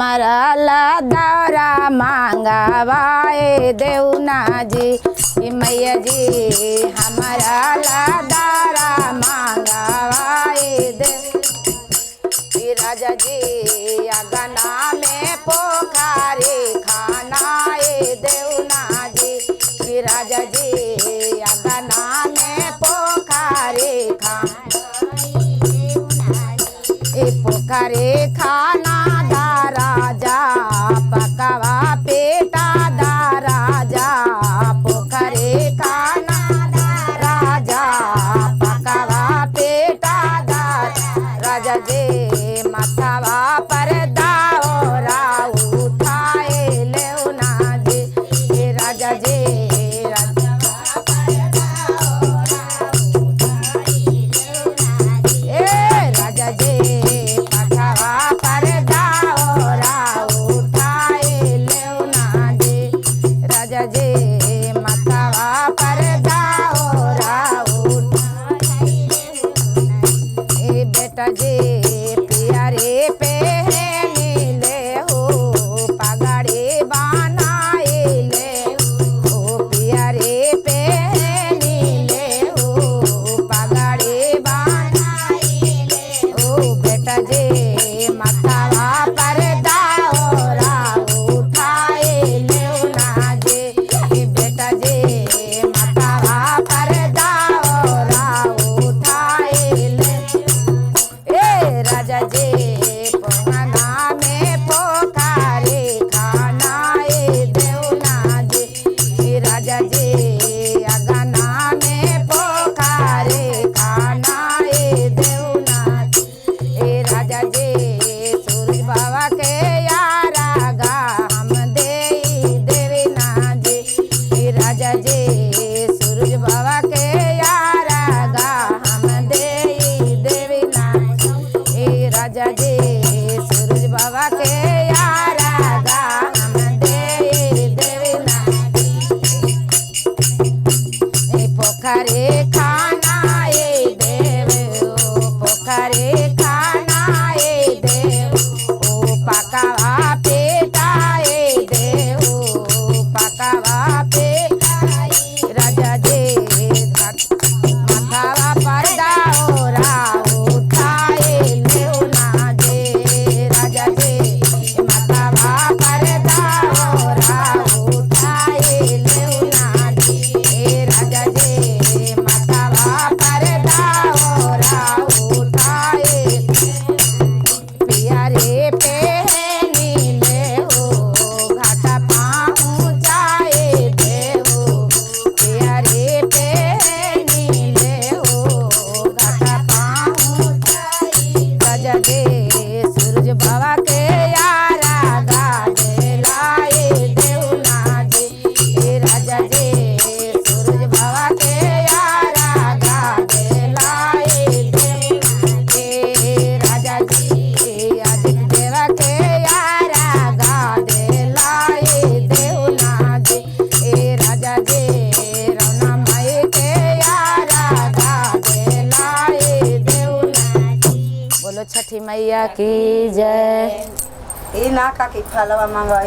मराला दौरा मांगवाए देवना जी मैया जी हमारा ला दौरा मांगवाए दे राजा जी अगना में पोखरी खानाए देवना जी राजा जी अगना में पोखरी पोखरी खाना दा राजा पकवा पेटा दा राजा पोखरी खाना दा राजा पकवा पेटा दा राजा जी मथवा पर दाओरा उठाए लेना जी राजा जी राजा जी बेटा जी प्यारे पे नीले हो पगड़ी बनाए ले हो प्यारे पे नीले हो पगड़ी बनाए ले हो बेटा जी मथवा पर दाओरा उठाए लेना जी बेटा जी मथवा पर दाओरा उठाए ले राजा जी पोखना में पोखरी खानाए देवना जी राजा जी अगना में पोखरी खानाए देवना जी राजा जी सूरज बाबा के यारा गा हम दे देवना जी राजा जी सूरज बाबा के यारा गा हम दे देवना राजा जी सूरज बाबा के यारा गा हम दे देवना पोखरी खानाए देव पोखरी खानाए देव ओ पकवा पेटाए देव पकवा पेटाए राजा जी मथवा पर दाओरा उठाए लेना जी राजा जी मथवा पर दाओरा उठाए लेना जी राजा जी मथवा पर दाओरा उठाए प्यारे पे नीले हो घाट पहुँचाए देव प्यारे पे नीले हो घाट पहुँचाए राजा जी सूरज बाबा के यारा गा दिलाए देवना जी राजा जी सूरज बाबा के यारा गा दिलाए देवना जी राजा जी आदित्य देवा के यारा गा दिलाए देवना जी राजा जी रौना माई के यारा गा दिलाए देवना जी बोलो छठी मैया की जय। ई ना का की फलवा मंगवाई।